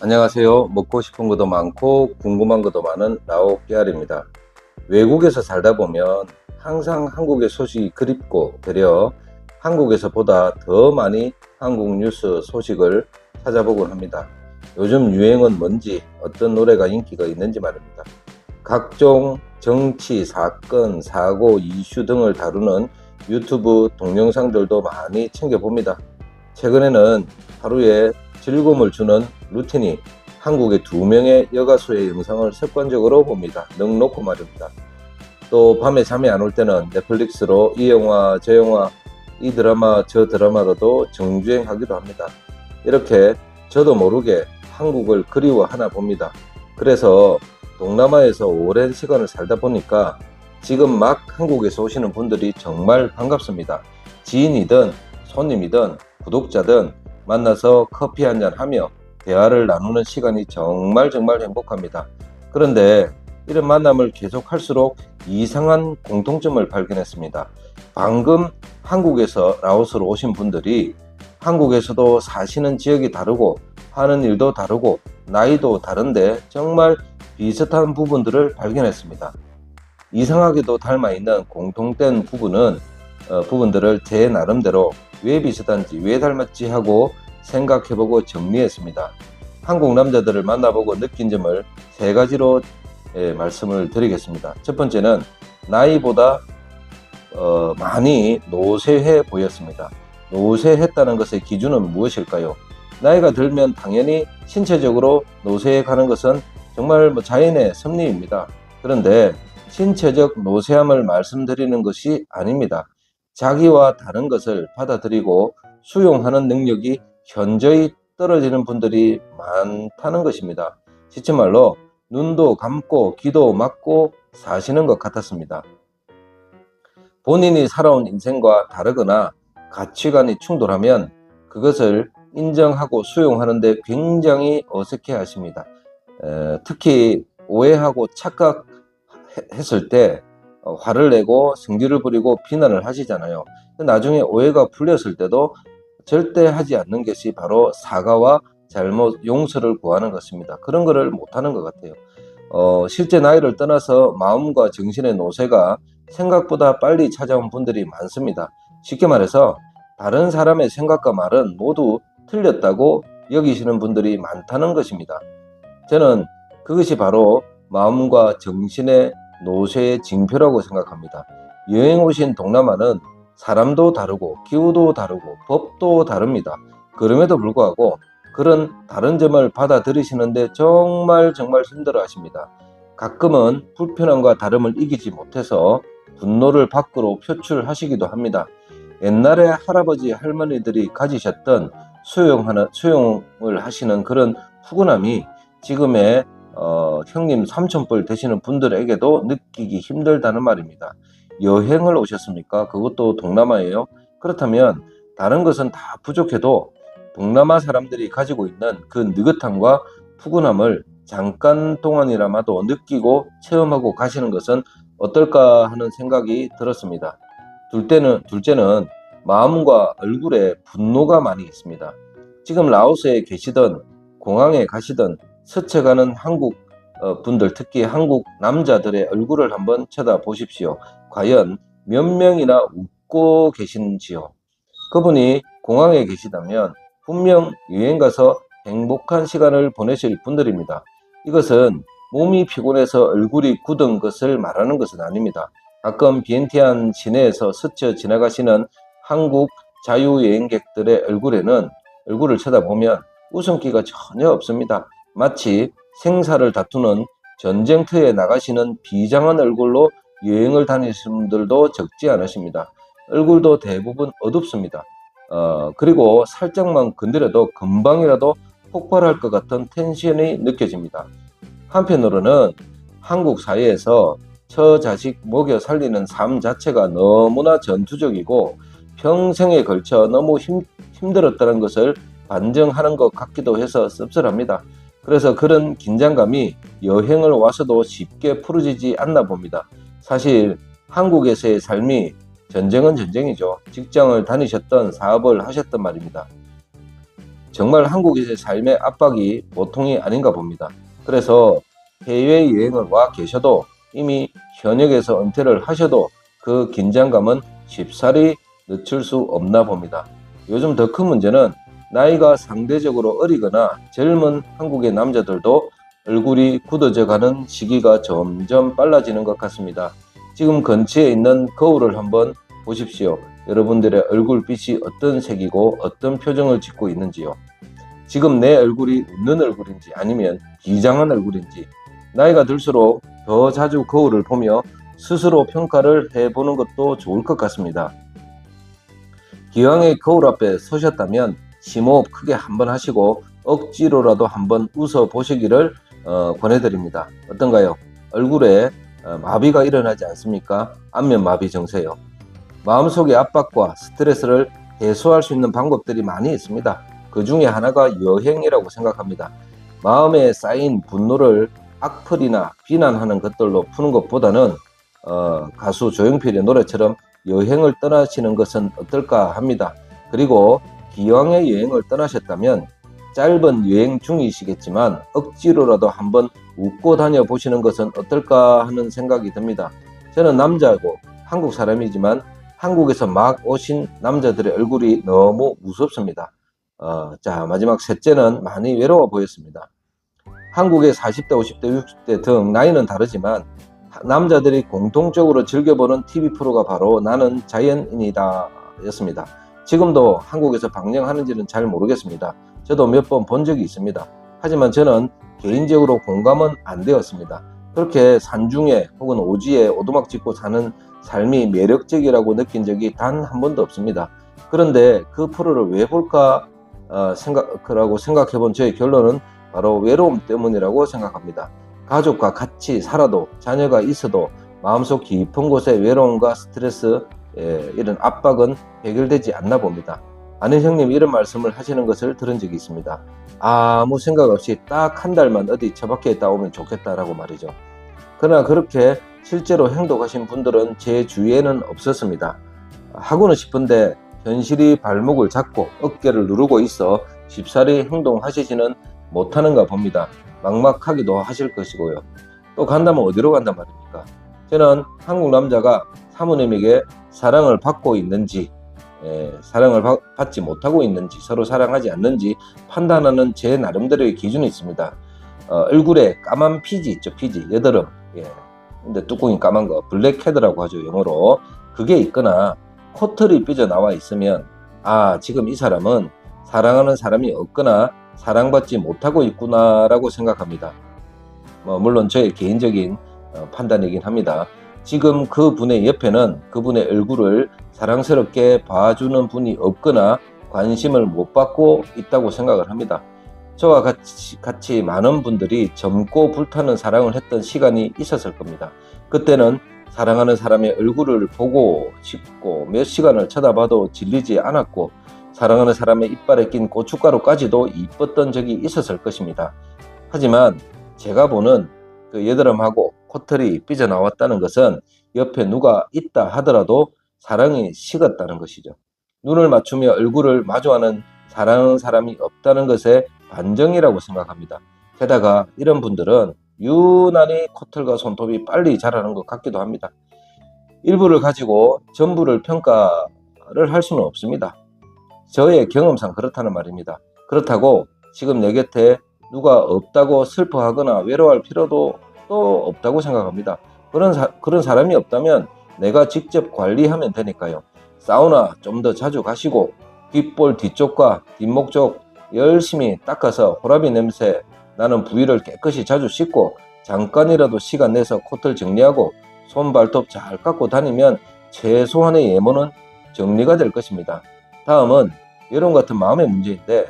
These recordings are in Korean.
안녕하세요. 먹고 싶은 것도 많고 궁금한 것도 많은 라오 깨알입니다. 외국에서 살다 보면 항상 한국의 소식이 그립고 되려 한국에서보다 더 많이 한국 뉴스 소식을 찾아보곤 합니다. 요즘 유행은 뭔지, 어떤 노래가 인기가 있는지 말입니다. 각종 정치, 사건, 사고, 이슈 등을 다루는 유튜브 동영상들도 많이 챙겨봅니다. 최근에는 하루에 즐거움을 주는 루틴이 한국의 2명의 여가수의 영상을 습관적으로 봅니다. 넋 놓고 말입니다. 또 밤에 잠이 안 올 때는 넷플릭스로 이 영화, 저 영화, 이 드라마, 저 드라마로도 정주행하기도 합니다. 이렇게 저도 모르게 한국을 그리워하나 봅니다. 그래서 동남아에서 오랜 시간을 살다 보니까 지금 막 한국에서 오시는 분들이 정말 반갑습니다. 지인이든 손님이든 구독자든 만나서 커피 한잔 하며 대화를 나누는 시간이 정말 행복합니다. 그런데 이런 만남을 계속할수록 이상한 공통점을 발견했습니다. 방금 한국에서 라오스로 오신 분들이 한국에서도 사시는 지역이 다르고 하는 일도 다르고 나이도 다른데 정말 비슷한 부분들을 발견했습니다. 이상하게도 닮아있는 공통된 부분들을 제 나름대로 왜 비슷한지 왜 닮았지 하고 생각해보고 정리했습니다. 한국 남자들을 만나보고 느낀 점을 3가지로 말씀을 드리겠습니다. 첫 번째는 나이보다 많이 노쇠해 보였습니다. 노쇠했다는 것의 기준은 무엇일까요? 나이가 들면 당연히 신체적으로 노쇠해 가는 것은 정말 자연의 섭리입니다. 그런데 신체적 노쇠함을 말씀드리는 것이 아닙니다. 자기와 다른 것을 받아들이고 수용하는 능력이 현저히 떨어지는 분들이 많다는 것입니다. 시체 말로 눈도 감고 귀도 막고 사시는 것 같았습니다. 본인이 살아온 인생과 다르거나 가치관이 충돌하면 그것을 인정하고 수용하는데 굉장히 어색해 하십니다. 특히 오해하고 착각했을 때 화를 내고 성질을 부리고 비난을 하시잖아요. 나중에 오해가 풀렸을 때도 절대 하지 않는 것이 바로 사과와 잘못 용서를 구하는 것입니다. 그런 거를 못하는 것 같아요. 실제 나이를 떠나서 마음과 정신의 노쇠가 생각보다 빨리 찾아온 분들이 많습니다. 쉽게 말해서 다른 사람의 생각과 말은 모두 틀렸다고 여기시는 분들이 많다는 것입니다. 저는 그것이 바로 마음과 정신의 노쇠의 징표라고 생각합니다. 여행 오신 동남아는 사람도 다르고 기후도 다르고 법도 다릅니다. 그럼에도 불구하고 그런 다른 점을 받아들이시는데 정말 힘들어 하십니다. 가끔은 불편함과 다름을 이기지 못해서 분노를 밖으로 표출하시기도 합니다. 옛날에 할아버지 할머니들이 가지셨던 수용을 하시는 그런 푸근함이 지금의 형님 삼촌뻘 되시는 분들에게도 느끼기 힘들다는 말입니다. 여행을 오셨습니까? 그것도 동남아예요. 그렇다면 다른 것은 다 부족해도 동남아 사람들이 가지고 있는 그 느긋함과 푸근함을 잠깐 동안이라마도 느끼고 체험하고 가시는 것은 어떨까 하는 생각이 들었습니다. 둘째는 마음과 얼굴에 분노가 많이 있습니다. 지금 라오스에 계시던 공항에 가시던 스쳐가는 한국 분들, 특히 한국 남자들의 얼굴을 한번 쳐다보십시오. 과연 몇 명이나 웃고 계신지요? 그분이 공항에 계시다면 분명 여행 가서 행복한 시간을 보내실 분들입니다. 이것은 몸이 피곤해서 얼굴이 굳은 것을 말하는 것은 아닙니다. 가끔 비엔티안 시내에서 스쳐 지나가시는 한국 자유여행객들의 얼굴을 쳐다보면 웃음기가 전혀 없습니다. 마치 생사를 다투는 전쟁터에 나가시는 비장한 얼굴로 여행을 다니시는 분들도 적지 않으십니다. 얼굴도 대부분 어둡습니다. 그리고 살짝만 건드려도 금방이라도 폭발할 것 같은 텐션이 느껴집니다. 한편으로는 한국 사회에서 처자식 먹여 살리는 삶 자체가 너무나 전투적이고 평생에 걸쳐 너무 힘들었다는 것을 반증하는 것 같기도 해서 씁쓸합니다. 그래서 그런 긴장감이 여행을 와서도 쉽게 풀어지지 않나 봅니다. 사실 한국에서의 삶이 전쟁은 전쟁이죠. 직장을 다니셨던 사업을 하셨던 말입니다. 정말 한국에서의 삶의 압박이 보통이 아닌가 봅니다. 그래서 해외여행을 와 계셔도 이미 현역에서 은퇴를 하셔도 그 긴장감은 쉽사리 늦출 수 없나 봅니다. 요즘 더 큰 문제는 나이가 상대적으로 어리거나 젊은 한국의 남자들도 얼굴이 굳어져 가는 시기가 점점 빨라지는 것 같습니다. 지금 근처에 있는 거울을 한번 보십시오. 여러분들의 얼굴빛이 어떤 색이고 어떤 표정을 짓고 있는지요. 지금 내 얼굴이 웃는 얼굴인지 아니면 비장한 얼굴인지 나이가 들수록 더 자주 거울을 보며 스스로 평가를 해보는 것도 좋을 것 같습니다. 기왕에 거울 앞에 서셨다면 심호흡 크게 한번 하시고 억지로라도 한번 웃어 보시기를 권해드립니다. 어떤가요? 얼굴에 마비가 일어나지 않습니까? 안면 마비 증세요. 마음속의 압박과 스트레스를 해소할 수 있는 방법들이 많이 있습니다. 그 중에 하나가 여행이라고 생각합니다. 마음에 쌓인 분노를 악플이나 비난하는 것들로 푸는 것보다는 가수 조용필의 노래처럼 여행을 떠나시는 것은 어떨까 합니다. 그리고 기왕에 여행을 떠나셨다면 짧은 여행 중이시겠지만 억지로라도 한번 웃고 다녀보시는 것은 어떨까 하는 생각이 듭니다. 저는 남자고 한국 사람이지만 한국에서 막 오신 남자들의 얼굴이 너무 무섭습니다. 자, 마지막 셋째는 많이 외로워 보였습니다. 한국의 40대, 50대, 60대 등 나이는 다르지만 남자들이 공통적으로 즐겨보는 TV 프로가 바로 나는 자연인이다 였습니다. 지금도 한국에서 방영하는지는 잘 모르겠습니다. 저도 몇 번 본 적이 있습니다. 하지만 저는 개인적으로 공감은 안 되었습니다. 그렇게 산중에 혹은 오지에 오두막 짓고 사는 삶이 매력적이라고 느낀 적이 단 한 번도 없습니다. 그런데 그 프로를 왜 볼까 생각해 본 저의 결론은 바로 외로움 때문이라고 생각합니다. 가족과 같이 살아도 자녀가 있어도 마음속 깊은 곳에 외로움과 스트레스 이런 압박은 해결되지 않나 봅니다. 아는 형님 이런 말씀을 하시는 것을 들은 적이 있습니다. 아무 생각 없이 딱 한 달만 어디 처박혀 있다 오면 좋겠다라고 말이죠. 그러나 그렇게 실제로 행동하신 분들은 제 주위에는 없었습니다. 하고는 싶은데 현실이 발목을 잡고 어깨를 누르고 있어 쉽사리 행동하시지는 못하는가 봅니다. 막막하기도 하실 것이고요. 또 간다면 어디로 간단 말입니까? 저는 한국 남자가 사모님에게 사랑을 받고 있는지 사랑을 받지 못하고 있는지 서로 사랑하지 않는지 판단하는 제 나름대로의 기준이 있습니다. 얼굴에 까만 피지 있죠. 피지 여드름 근데 뚜껑이 까만 거 블랙헤드라고 하죠. 영어로. 그게 있거나 코털이 삐져나와 있으면 지금 이 사람은 사랑하는 사람이 없거나 사랑받지 못하고 있구나 라고 생각합니다. 물론 저의 개인적인 판단이긴 합니다. 지금 그분의 옆에는 그분의 얼굴을 사랑스럽게 봐주는 분이 없거나 관심을 못 받고 있다고 생각을 합니다. 저와 같이 많은 분들이 젊고 불타는 사랑을 했던 시간이 있었을 겁니다. 그때는 사랑하는 사람의 얼굴을 보고 싶고 몇 시간을 쳐다봐도 질리지 않았고 사랑하는 사람의 이빨에 낀 고춧가루까지도 이뻤던 적이 있었을 것입니다. 하지만 제가 보는 그 여드름하고 코털이 삐져나왔다는 것은 옆에 누가 있다 하더라도 사랑이 식었다는 것이죠. 눈을 맞추며 얼굴을 마주하는 사랑하는 사람이 없다는 것의 반증이라고 생각합니다. 게다가 이런 분들은 유난히 코털과 손톱이 빨리 자라는 것 같기도 합니다. 일부를 가지고 전부를 평가를 할 수는 없습니다. 저의 경험상 그렇다는 말입니다. 그렇다고 지금 내 곁에 누가 없다고 슬퍼하거나 외로워할 필요도 또 없다고 생각합니다. 그런 사람이 없다면 내가 직접 관리하면 되니까요. 사우나 좀 더 자주 가시고 귓볼 뒤쪽과 뒷목 쪽 열심히 닦아서 호라비 냄새 나는 부위를 깨끗이 자주 씻고 잠깐이라도 시간 내서 코털 정리하고 손 발톱 잘 깎고 다니면 최소한의 외모는 정리가 될 것입니다. 다음은 여러분 같은 마음의 문제인데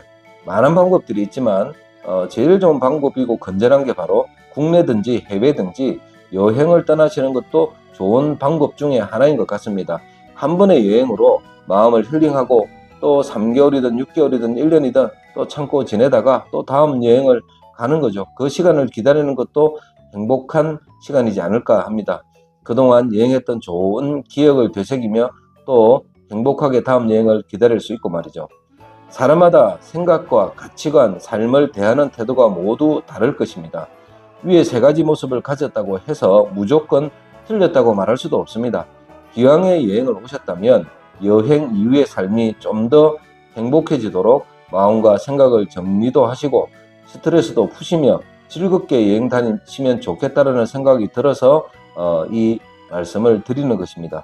많은 방법들이 있지만 제일 좋은 방법이고 건전한 게 바로 국내든지 해외든지 여행을 떠나시는 것도 좋은 방법 중에 하나인 것 같습니다. 한 번의 여행으로 마음을 힐링하고 또 3개월이든 6개월이든 1년이든 또 참고 지내다가 또 다음 여행을 가는 거죠. 그 시간을 기다리는 것도 행복한 시간이지 않을까 합니다. 그동안 여행했던 좋은 기억을 되새기며 또 행복하게 다음 여행을 기다릴 수 있고 말이죠. 사람마다 생각과 가치관, 삶을 대하는 태도가 모두 다를 것입니다. 위에 세 가지 모습을 가졌다고 해서 무조건 틀렸다고 말할 수도 없습니다. 기왕에 여행을 오셨다면 여행 이후의 삶이 좀 더 행복해지도록 마음과 생각을 정리도 하시고 스트레스도 푸시며 즐겁게 여행 다니시면 좋겠다라는 생각이 들어서 이 말씀을 드리는 것입니다.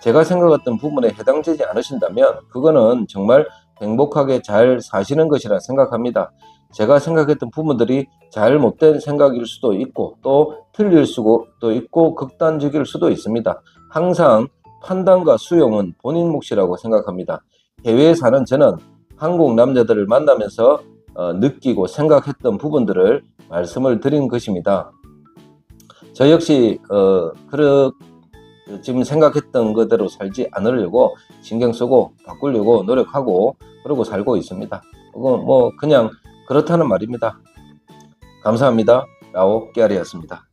제가 생각했던 부분에 해당되지 않으신다면 그거는 정말 행복하게 잘 사시는 것이라 생각합니다. 제가 생각했던 부분들이 잘못된 생각일 수도 있고 또 틀릴 수도 있고 극단적일 수도 있습니다. 항상 판단과 수용은 본인 몫이라고 생각합니다. 해외에 사는 저는 한국 남자들을 만나면서 느끼고 생각했던 부분들을 말씀을 드린 것입니다. 저 역시 지금 생각했던 그대로 살지 않으려고 신경 쓰고 바꾸려고 노력하고 그러고 살고 있습니다. 그냥 그렇다는 말입니다. 감사합니다. 라오 깨알이었습니다.